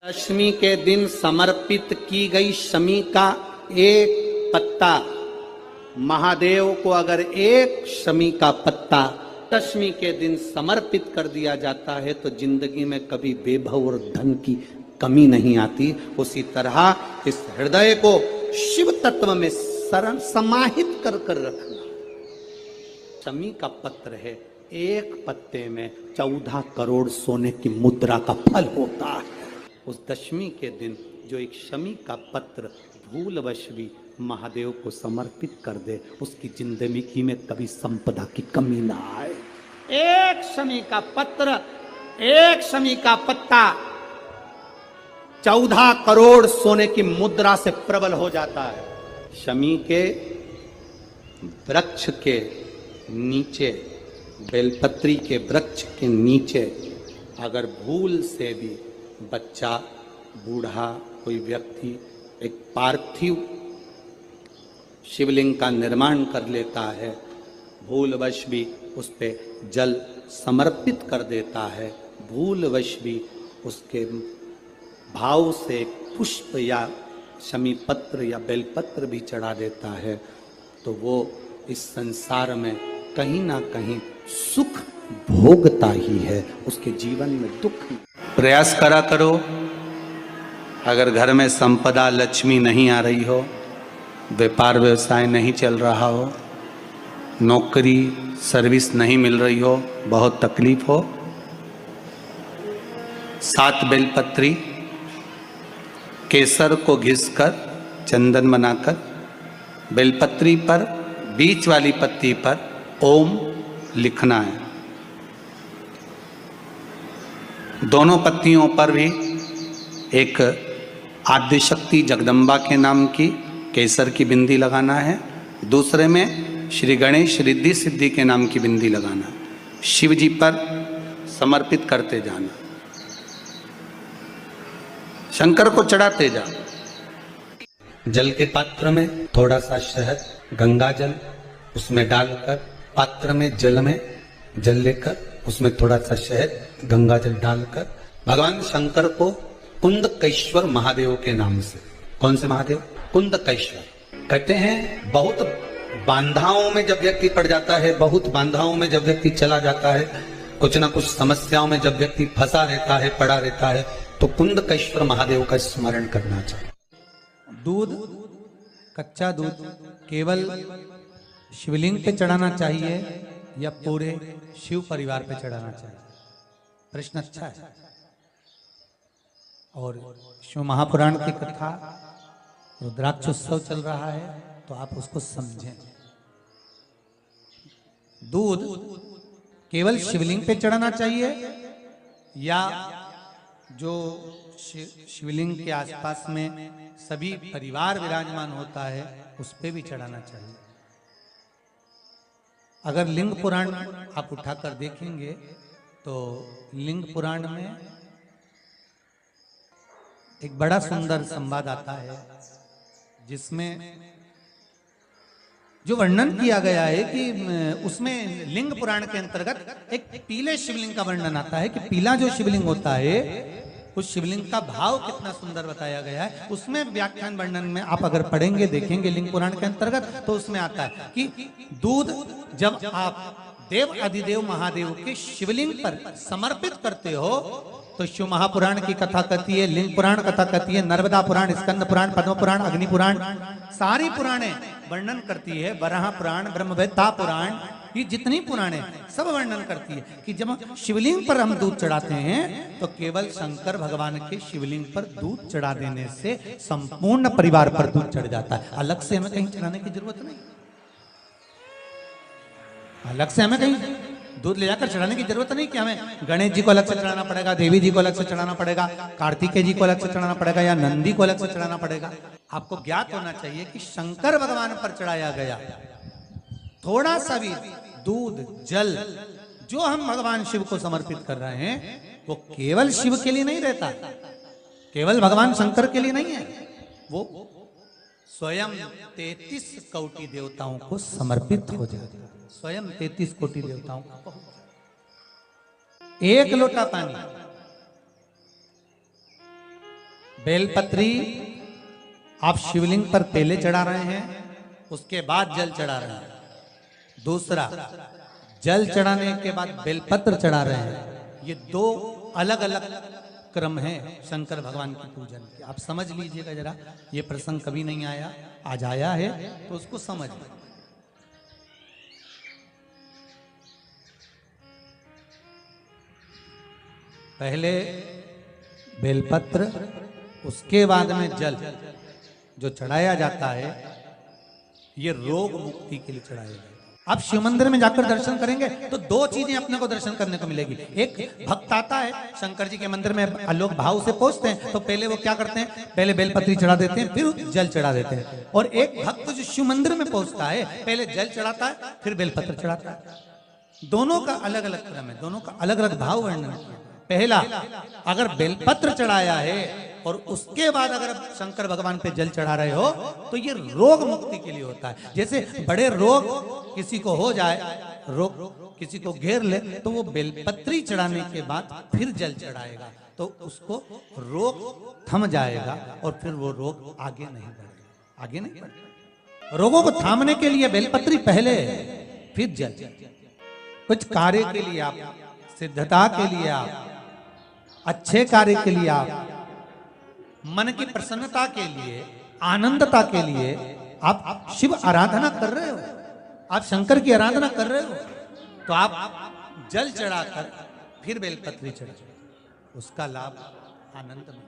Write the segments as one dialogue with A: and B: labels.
A: दशमी के दिन समर्पित की गई शमी का एक पत्ता, महादेव को अगर एक शमी का पत्ता दशमी के दिन समर्पित कर दिया जाता है तो जिंदगी में कभी बेभव और धन की कमी नहीं आती। उसी तरह इस हृदय को शिव तत्व में समाहित कर रखना। शमी का पत्र है, एक पत्ते में 14 करोड़ सोने की मुद्रा का फल होता है। उस दशमी के दिन जो एक शमी का पत्र भूलवश भी महादेव को समर्पित कर दे, उसकी जिंदगी में कभी संपदा की कमी ना आए। एक शमी का पत्र, एक शमी का पत्ता 14 करोड़ सोने की मुद्रा से प्रबल हो जाता है। शमी के वृक्ष के नीचे, बेलपत्री के वृक्ष के नीचे अगर भूल से भी बच्चा, बूढ़ा, कोई व्यक्ति एक पार्थिव शिवलिंग का निर्माण कर लेता है, भूलवश भी उस पे जल समर्पित कर देता है, भूलवश भी उसके भाव से पुष्प या शमी पत्र या बेलपत्र भी चढ़ा देता है, तो वो इस संसार में कहीं ना कहीं सुख भोगता ही है, उसके जीवन में दुख। प्रयास करा करो, अगर घर में संपदा लक्ष्मी नहीं आ रही हो, व्यापार व्यवसाय नहीं चल रहा हो, नौकरी सर्विस नहीं मिल रही हो, बहुत तकलीफ हो, 7 बेलपत्री केसर को घिसकर चंदन बनाकर बेलपत्री पर बीच वाली पत्ती पर ओम लिखना है। दोनों पत्तियों पर भी एक आद्यशक्ति जगदम्बा के नाम की केसर की बिंदी लगाना है, दूसरे में श्री गणेश रिद्धि सिद्धि के नाम की बिंदी लगाना, शिव जी पर समर्पित करते जाना, शंकर को चढ़ाते जा। जल के पात्र में थोड़ा सा शहद, गंगा जल उसमें डालकर, पात्र में जल लेकर उसमें थोड़ा सा शहद, गंगा जल डालकर भगवान शंकर को कुंदकेश्वर महादेव के नाम से, कौन से महादेव? कुंदकेश्वर। कहते हैं बहुत बांधाओं में जब व्यक्ति पड़ जाता है, बहुत बांधाओं में जब व्यक्ति चला जाता है, कुछ ना कुछ समस्याओं में जब व्यक्ति फंसा रहता है, पड़ा रहता है, तो कुंदकेश्वर महादेव का स्मरण करना चाहिए।
B: दूध, कच्चा दूध केवल शिवलिंग पे चढ़ाना चाहिए या पूरे शिव परिवार पे चढ़ाना चाहिए? प्रश्न अच्छा है। और शिव महापुराण की कथा, रुद्राक्ष उत्सव चल रहा है, तो आप उसको समझें। दूध केवल शिवलिंग पे चढ़ाना चाहिए या जो शिवलिंग के आसपास में सभी परिवार विराजमान होता है उस पे भी चढ़ाना चाहिए? अगर लिंग पुराण आप उठाकर देखेंगे तो लिंग पुराण में एक बड़ा सुंदर संवाद आता है जिसमें जो वर्णन किया गया है कि उसमें लिंग पुराण के अंतर्गत एक पीले शिवलिंग का वर्णन आता है कि पीला जो शिवलिंग होता है उस शिवलिंग का भाव कितना सुंदर बताया गया है। उसमें व्याख्यान वर्णन में आप अगर पढ़ेंगे, देखेंगे लिंग पुराण के अंतर्गत, तो उसमें आता है कि दूध जब आप देव अधिदेव महादेव के शिवलिंग पर समर्पित करते हो तो शिव महापुराण की कथा कहती है, लिंग पुराण कथा कहती है, नर्मदा पुराण, स्कंद पुराण, पद्म पुराण, अग्नि पुराण, सारी पुराणे वर्णन करती है, वराह पुराण, ब्रह्मवेत्ता पुराण, ये जितनी पुराणे सब वर्णन करती है कि जब शिवलिंग पर हम दूध चढ़ाते हैं तो केवल शंकर भगवान के शिवलिंग पर दूध चढ़ा देने से संपूर्ण परिवार पर दूध चढ़ जाता है। अलग से हमें कहीं चढ़ाने की जरूरत नहीं, अलग से हमें कहीं दूध ले जाकर चढ़ाने की जरूरत नहीं कि हमें गणेश जी को अलग से चढ़ाना पड़ेगा, देवी जी को अलग से चढ़ाना पड़ेगा, कार्तिकेय जी को अलग से चढ़ाना पड़ेगा या नंदी को अलग से चढ़ाना पड़ेगा। आपको ज्ञात होना चाहिए कि शंकर भगवान पर चढ़ाया गया थोड़ा सा भी दूध, जल जो हम भगवान शिव को समर्पित कर रहे हैं वो केवल शिव के लिए नहीं रहता, केवल भगवान शंकर के लिए नहीं है, वो स्वयं 33 कोटि देवताओं को समर्पित हो जाता है। स्वयं 33 कोटि देवताओं को एक लोटा पानी बेलपत्री आप शिवलिंग पर पहले चढ़ा रहे हैं, उसके बाद जल चढ़ा रहे हैं। दूसरा, जल चढ़ाने के बाद बेलपत्र चढ़ा रहे हैं। ये दो अलग अलग क्रम है शंकर भगवान की पूजन के। आप समझ लीजिएगा जरा, ये प्रसंग कभी नहीं आया, आज आया है तो उसको समझ लीजिए। पहले बेलपत्र, उसके बाद में जल जो चढ़ाया जाता है, ये रोग मुक्ति के लिए चढ़ाया जाता है। आप शिव मंदिर में जाकर दर्शन करेंगे तो दो चीजें अपने को दर्शन करने को मिलेगी। एक, भक्त आता है शंकर जी के मंदिर में, लोग भाव से पहुंचते हैं तो पहले वो क्या करते हैं, पहले बेलपत्री चढ़ा देते हैं, फिर जल चढ़ा देते हैं। और एक भक्त जो शिव मंदिर में पहुंचता है, पहले जल चढ़ाता है, फिर बेलपत्र चढ़ाता है। दोनों का अलग अलग क्रम है, दोनों का अलग अलग भाव वर्णन है। पहला, अगर बेलपत्र चढ़ाया है और उसके बाद अगर शंकर भगवान पे जल चढ़ा रहे हो तो ये रोग मुक्ति के लिए होता है। जैसे बड़े रोग किसी को हो जाए, रोग किसी को घेर ले, तो वो बेलपत्री चढ़ाने के बाद फिर जल चढ़ाएगा तो उसको रोग थम जाएगा और फिर वो रोग आगे नहीं बढ़ेगा, आगे नहीं बढ़ेगा। रोगों को थामने के लिए बेलपत्री पहले, फिर जल। कुछ कार्य के लिए आप, सिद्धता के लिए आप, अच्छे कार्य के लिए आप, मन की प्रसन्नता के लिए, आनंदता के लिए आप शिव आराधना कर रहे हो, आप शंकर की आराधना कर रहे हो, तो आप जल चढ़ाकर फिर बेलपत्री चढ़ा, उसका लाभ आनंद में।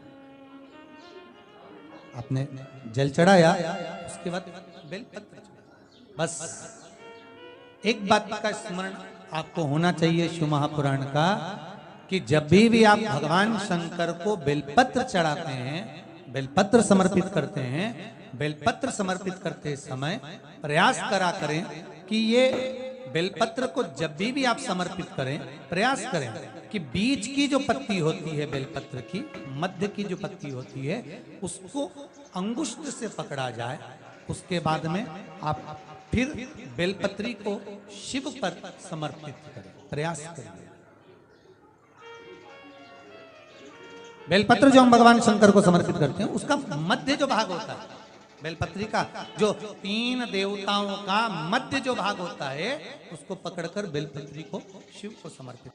B: आपने जल चढ़ाया, उसके बाद बेलपत्र चढ़ाया। बस एक बात का स्मरण आपको होना चाहिए शिव महापुराण का, कि जब भी आप भगवान शंकर को बेलपत्र चढ़ाते हैं, बेलपत्र समर्पित करते हैं, बेलपत्र समर्पित करते समय प्रयास करा करें कि ये बेलपत्र को जब भी आप समर्पित करें, प्रयास करें कि बीच की जो पत्ती होती है बेलपत्र की, मध्य की जो पत्ती होती है, उसको अंगुष्ठ से पकड़ा जाए। उसके बाद में आप फिर बेलपत्री को शिव पर समर्पित करें, प्रयास करें। बेलपत्र जो हम भगवान शंकर को समर्पित करते हैं, उसका मध्य जो भाग होता है, बेलपत्री का जो 3 देवताओं का मध्य जो भाग होता है, उसको पकड़कर बेलपत्री को शिव को समर्पित